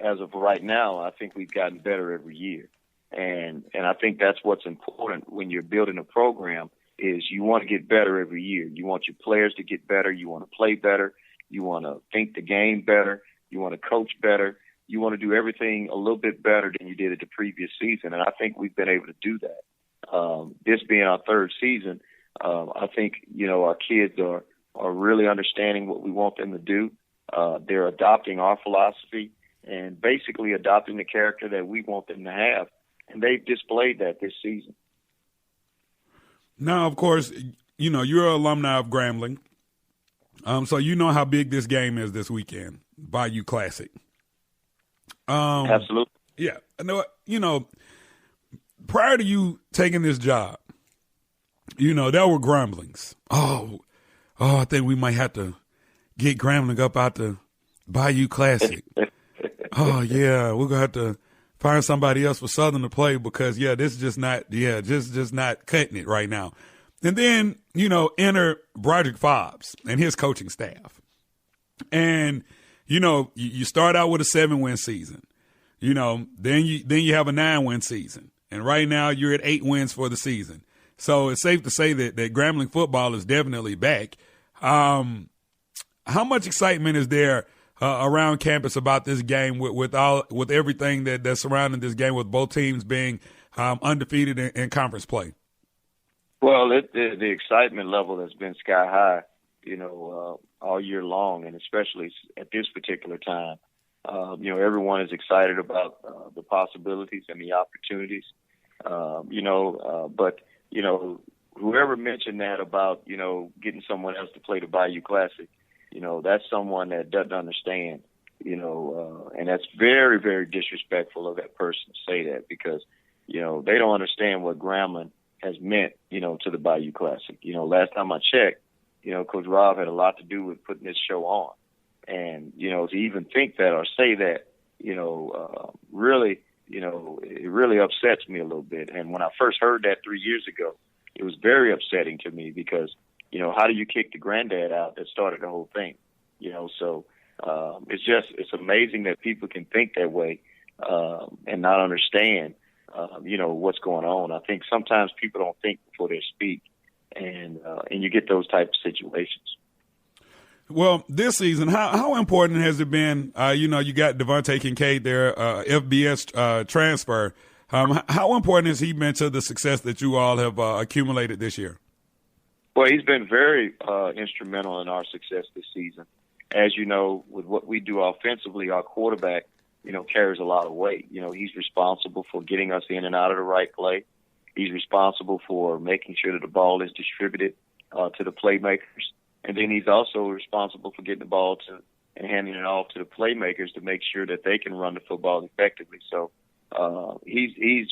as of right now, I think we've gotten better every year. And I think that's what's important when you're building a program is you want to get better every year. You want your players to get better. You want to play better. You want to think the game better. You want to coach better. You want to do everything a little bit better than you did at the previous season. And I think we've been able to do that. This being our third season, I think, our kids are really understanding what we want them to do. They're adopting our philosophy and basically adopting the character that we want them to have. And they've displayed that this season. Now, of course, you're an alumni of Grambling. So you know how big this game is this weekend, Bayou Classic. Absolutely. Yeah. Prior to you taking this job, there were grumblings. Oh, I think we might have to get Grambling up out the Bayou Classic. Oh, yeah, we're going to have to find somebody else for Southern to play because, this is just not cutting it right now. And then, enter Broderick Fobbs and his coaching staff. And, you start out with a 7-win season. Then you have a 9-win season. And right now you're at 8 wins for the season. So it's safe to say that Grambling football is definitely back. How much excitement is there around campus about this game with everything that's surrounding this game, with both teams being undefeated in conference play? Well, the excitement level has been sky high, all year long, and especially at this particular time. Everyone is excited about the possibilities and the opportunities, but whoever mentioned that about, getting someone else to play the Bayou Classic, that's someone that doesn't understand, and that's very, very disrespectful of that person to say that because, they don't understand what Grambling has meant, to the Bayou Classic. Last time I checked, Coach Rob had a lot to do with putting this show on. And, to even think that or say that, really, it really upsets me a little bit. And when I first heard that 3 years ago, it was very upsetting to me because, how do you kick the granddad out that started the whole thing? So it's amazing that people can think that way and not understand, what's going on. I think sometimes people don't think before they speak, and you get those type of situations. Well, this season, how important has it been? You got Devontae Kincaid there, FBS transfer. How important has he been to the success that you all have accumulated this year? Well, he's been very instrumental in our success this season. As you know, with what we do offensively, our quarterback, carries a lot of weight. He's responsible for getting us in and out of the right play. He's responsible for making sure that the ball is distributed to the playmakers. And then he's also responsible for getting the ball to and handing it off to the playmakers to make sure that they can run the football effectively. So he's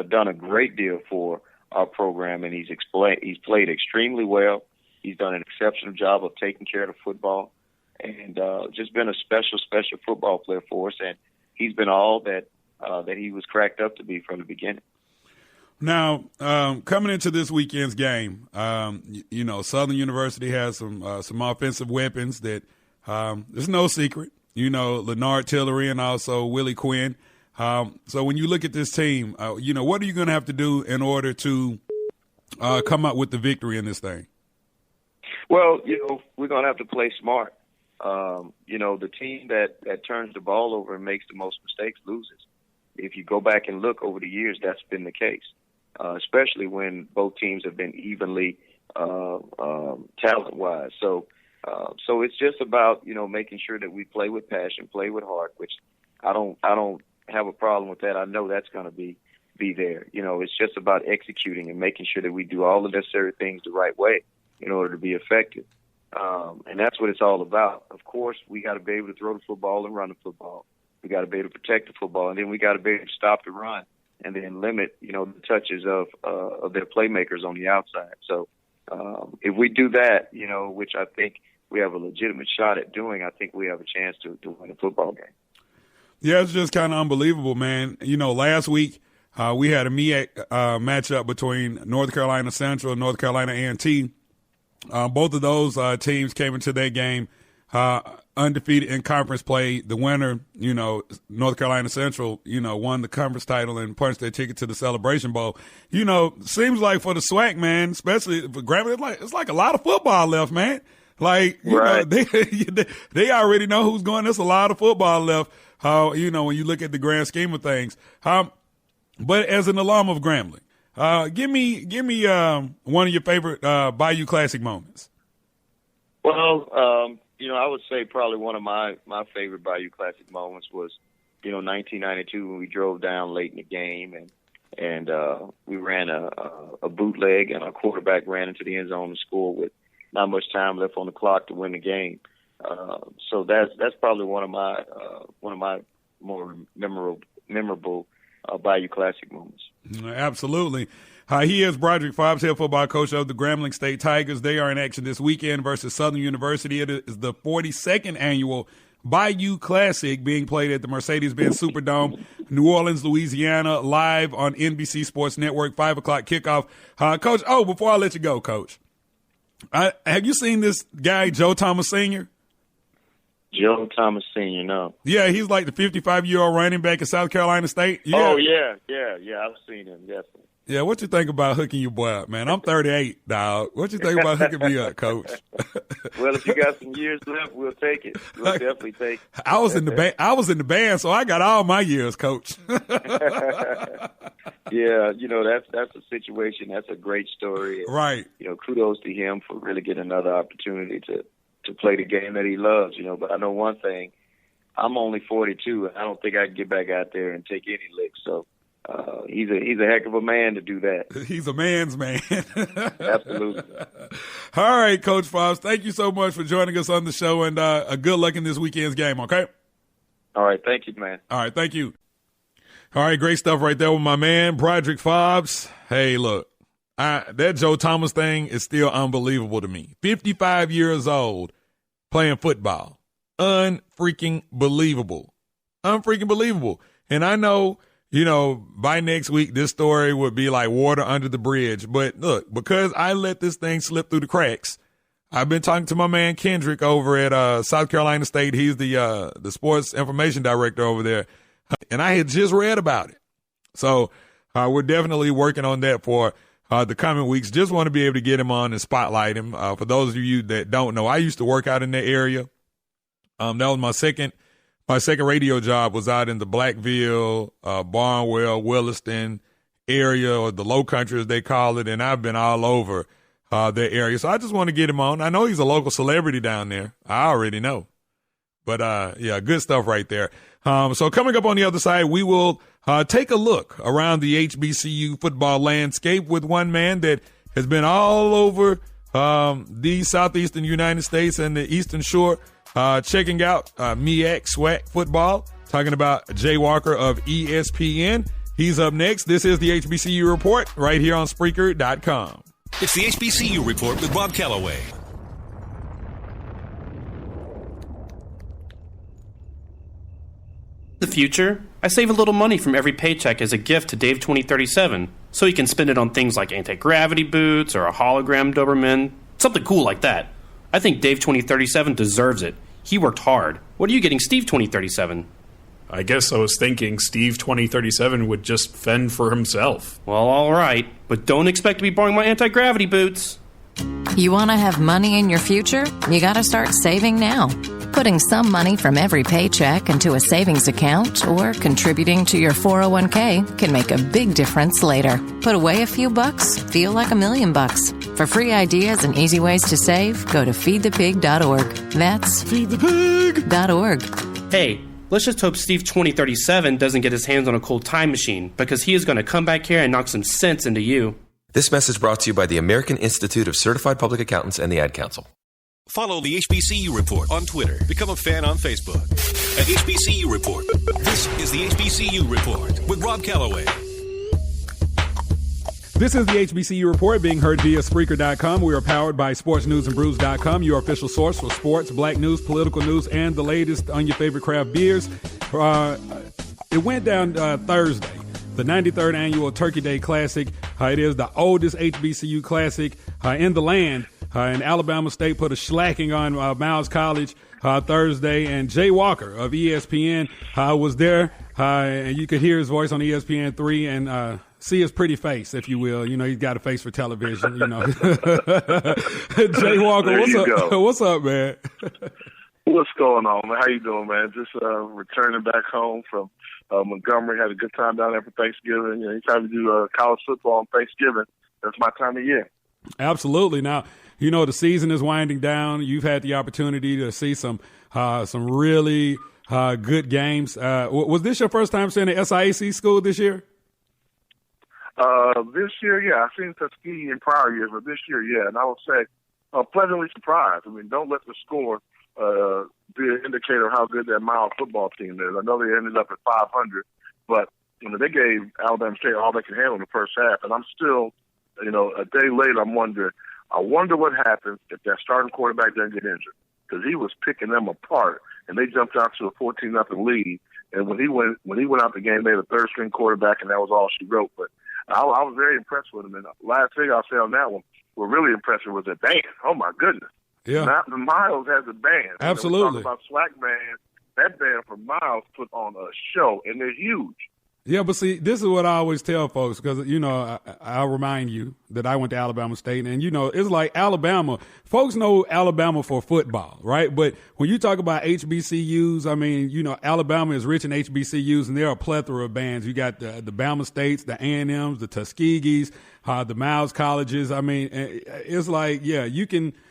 done a great deal for our program, and he's played extremely well. He's done an exceptional job of taking care of the football, and just been a special football player for us. And he's been all that he was cracked up to be from the beginning. Now, coming into this weekend's game, Southern University has some offensive weapons that there's no secret. Lennard Tillery and also Willie Quinn. So when you look at this team, what are you going to have to do in order to come out with the victory in this thing? Well, we're going to have to play smart. The team that turns the ball over and makes the most mistakes loses. If you go back and look over the years, that's been the case. Especially when both teams have been evenly talent-wise. So it's just about making sure that we play with passion, play with heart, which I don't have a problem with that. I know that's going to be there. It's just about executing and making sure that we do all the necessary things the right way in order to be effective. And that's what it's all about. Of course, we got to be able to throw the football and run the football. We got to be able to protect the football, and then we got to be able to stop the run and then limit, the touches of their playmakers on the outside. So if we do that, which I think we have a legitimate shot at doing, I think we have a chance to win a football game. Yeah, it's just kind of unbelievable, man. Last week we had a MEAC matchup between North Carolina Central and North Carolina A&T. Both of those teams came into that game undefeated in conference play. The winner, North Carolina Central, won the conference title and punched their ticket to the Celebration Bowl. Seems like for the SWAC, man, especially for Grambling, it's like a lot of football left, man. Like, right. They already know who's going. There's a lot of football left. When you look at the grand scheme of things. But as an alum of Grambling, give me one of your favorite Bayou Classic moments. Well, I would say probably one of my favorite Bayou Classic moments was, 1992 when we drove down late in the game and we ran a bootleg and our quarterback ran into the end zone and scored with not much time left on the clock to win the game. So that's probably one of my more memorable Bayou Classic moments. Absolutely. He is Broderick Fobbs, head football coach of the Grambling State Tigers. They are in action this weekend versus Southern University. It is the 42nd annual Bayou Classic being played at the Mercedes-Benz Superdome, New Orleans, Louisiana, live on NBC Sports Network, 5 o'clock kickoff. Coach, before I let you go, Coach, have you seen this guy, Joe Thomas Sr.? Joe Thomas Sr., no. Yeah, he's like the 55-year-old running back at South Carolina State. Yeah. Oh, yeah, I've seen him, definitely. Yeah, what you think about hooking your boy up, man? I'm 38, dog. What you think about hooking me up, Coach? Well, if you got some years left, we'll take it. We'll definitely take it. I was in the band, so I got all my years, Coach. Yeah, that's a situation. That's a great story. Right. Kudos to him for really getting another opportunity to play the game that he loves. But I know one thing: I'm only 42, and I don't think I can get back out there and take any licks. So. He's a heck of a man to do that. He's a man's man. Absolutely. All right, Coach Fobbs, thank you so much for joining us on the show, and good luck in this weekend's game, okay? All right, thank you, man. All right, thank you. All right, great stuff right there with my man, Broderick Fobbs. Hey, look, that Joe Thomas thing is still unbelievable to me. 55 years old, playing football. Unfreaking believable. And I know, by next week, this story would be like water under the bridge. But look, because I let this thing slip through the cracks, I've been talking to my man Kendrick over at South Carolina State. He's the sports information director over there. And I had just read about it. So we're definitely working on that for the coming weeks. Just want to be able to get him on and spotlight him. For those of you that don't know, I used to work out in that area. That was my second radio job was out in the Blackville, Barnwell, Williston area, or the Low Country as they call it, and I've been all over that area. So I just want to get him on. I know he's a local celebrity down there. I already know. But, yeah, good stuff right there. So coming up on the other side, we will take a look around the HBCU football landscape with one man that has been all over the southeastern United States and the Eastern Shore, checking out MEAC SWAC football, talking about Jay Walker of ESPN. He's up next. This is the HBCU Report right here on Spreaker.com. It's the HBCU Report with Rob Calloway. The future, I save a little money from every paycheck as a gift to Dave 2037, so he can spend it on things like anti-gravity boots or a hologram Doberman, something cool like that. I think Dave 2037 deserves it. He worked hard. What are you getting Steve 2037? I guess I was thinking Steve 2037 would just fend for himself. Well, all right, but don't expect to be borrowing my anti-gravity boots. You want to have money in your future? You got to start saving now. Putting some money from every paycheck into a savings account or contributing to your 401k can make a big difference later. Put away a few bucks, feel like $1 million. For free ideas and easy ways to save, go to feedthepig.org. That's feedthepig.org. Hey, let's just hope Steve 2037 doesn't get his hands on a cold time machine, because he is going to come back here and knock some sense into you. This message brought to you by the American Institute of Certified Public Accountants and the Ad Council. Follow the HBCU Report on Twitter. Become a fan on Facebook at HBCU Report. This is the HBCU Report with Rob Calloway. This is the HBCU Report being heard via Spreaker.com. We are powered by SportsNewsandBrews.com, your official source for sports, black news, political news, and the latest on your favorite craft beers. It went down Thursday, the 93rd Annual Turkey Day Classic. It is the oldest HBCU Classic in the land. and Alabama State put a shellacking on Miles College Thursday. And Jay Walker of ESPN was there, and you could hear his voice on ESPN3 and see his pretty face, if you will. You know, he's got a face for television, you know. Jay Walker, what's up, man? What's going on, man? How you doing, man? Just returning back home from Montgomery. Had a good time down there for Thanksgiving. You know, anytime you do college football on Thanksgiving, that's my time of year. Absolutely. Now, you know, the season is winding down. You've had the opportunity to see some really good games. Was this your first time seeing the SIAC school this year? This year, yeah. I've seen Tuskegee in prior years, but this year, yeah. And I would say pleasantly surprised. I mean, don't let the score be an indicator of how good that Miles football team is. I know they ended up at 500, but you know they gave Alabama State all they could handle in the first half. And I'm still, you know, a day later, I'm wondering. I wonder what happens if that starting quarterback doesn't get injured, because he was picking them apart, and they jumped out to a 14-0 lead. And when he went out the game, they had a third-string quarterback, and that was all she wrote. But I was very impressed with him. And last thing I'll say on that one, what really impressed me was the band. Oh my goodness! Yeah, Miles has a band. Absolutely. You know, we talk about SWAC band. That band from Miles put on a show, and they're huge. Yeah, but see, this is what I always tell folks, because, you know, I'll remind you that I went to Alabama State, and, you know, it's like Alabama. Folks know Alabama for football, right? But when you talk about HBCUs, I mean, you know, Alabama is rich in HBCUs, and there are a plethora of bands. You got the Bama States, the A&Ms, the Tuskegees, the Miles Colleges. I mean, it's like, yeah, you can –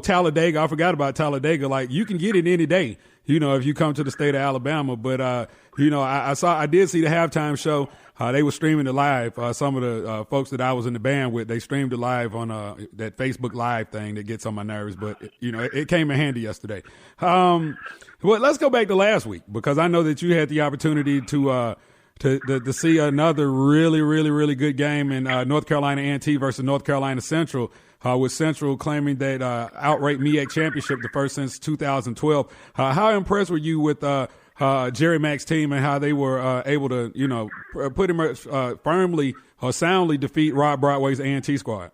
Talladega. I forgot about Talladega. Like, you can get it any day, you know, if you come to the state of Alabama. But, you know, I did see the halftime show. They were streaming it live. Some of the folks that I was in the band with, they streamed it live on that Facebook Live thing that gets on my nerves. But, you know, it came in handy yesterday. Well, let's go back to last week, because I know that you had the opportunity to see another really, really, really good game in North Carolina A&T versus North Carolina Central. With Central claiming that outright MEAC championship, the first since 2012. How impressed were you with Jerry Mack's team and how they were able to, you know, pretty much firmly or soundly defeat Rob Broadway's A&T squad?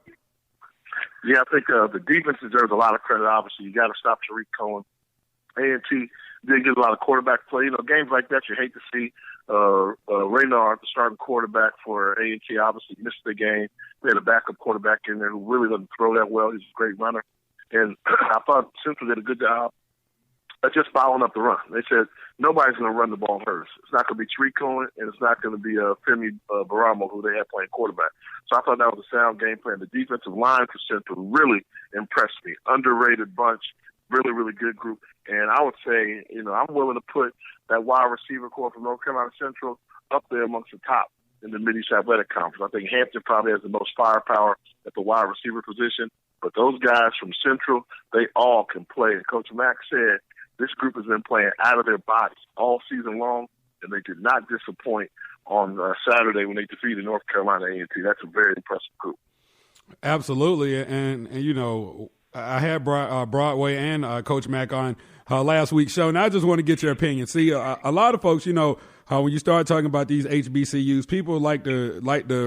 Yeah, I think the defense deserves a lot of credit. Obviously, you got to stop Tariq Cohen. A&T did get a lot of quarterback play. You know, games like that you hate to see. Raynard, the starting quarterback for A&T, obviously missed the game. We had a backup quarterback in there who really doesn't throw that well. He's a great runner. And I thought Central did a good job of just following up the run. They said, nobody's going to run the ball first. It's not going to be Tariq Cohen, and it's not going to be Femi Baramo, who they have playing quarterback. So I thought that was a sound game plan. The defensive line for Central really impressed me. Underrated bunch, really, really good group. And I would say, you know, I'm willing to put that wide receiver core from North Carolina Central up there amongst the top in the Mid-East Athletic Conference. I think Hampton probably has the most firepower at the wide receiver position. But those guys from Central, they all can play. And Coach Mack said this group has been playing out of their bodies all season long, and they did not disappoint on Saturday when they defeated North Carolina A&T. That's a very impressive group. Absolutely. And you know, I had Broadway and Coach Mack on last week's show, and I just want to get your opinion. See, a lot of folks, you know, when you start talking about these HBCUs, people like to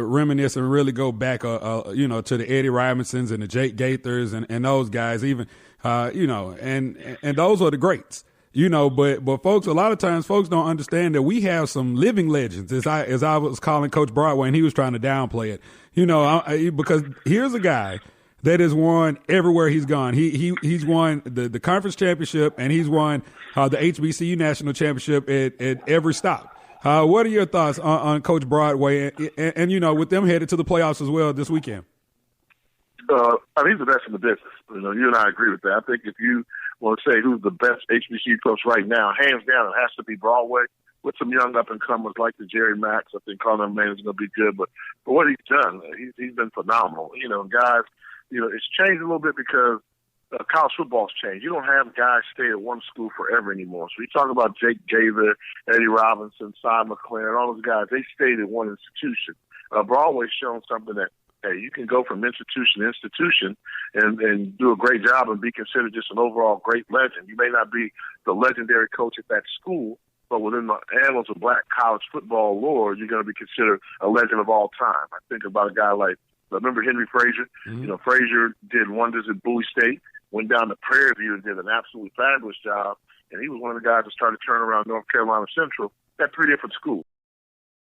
reminisce and really go back, you know, to the Eddie Robinsons and the Jake Gaithers and those guys, even, you know, and those are the greats, you know. But folks, a lot of times, folks don't understand that we have some living legends, as I was calling Coach Broadway, and he was trying to downplay it, you know, because here's a guy that has won everywhere he's gone. He's won the conference championship, and he's won the HBCU national championship at every stop. What are your thoughts on Coach Broadway and you know, with them headed to the playoffs as well this weekend? I mean, he's the best in the business. You know, you and I agree with that. I think if you want to say who's the best HBCU coach right now, hands down, it has to be Broadway, with some young up-and-comers like the Jerry Macks. I think Connor Mann is going to be good. But for what he's done, he's been phenomenal. You know, guys, you know, it's changed a little bit because college football's changed. You don't have guys stay at one school forever anymore. So you talk about Jake Gaither, Eddie Robinson, Cy McLaren, all those guys, they stayed at one institution. Broadway's shown something that, hey, you can go from institution to institution and do a great job and be considered just an overall great legend. You may not be the legendary coach at that school, but within the annals of black college football lore, you're going to be considered a legend of all time. I think about a guy like Remember Henry Frazier? Mm-hmm. You know, Frazier did wonders at Bowie State, went down to Prairie View and did an absolutely fabulous job. And he was one of the guys that started turning around North Carolina Central at 3 different schools.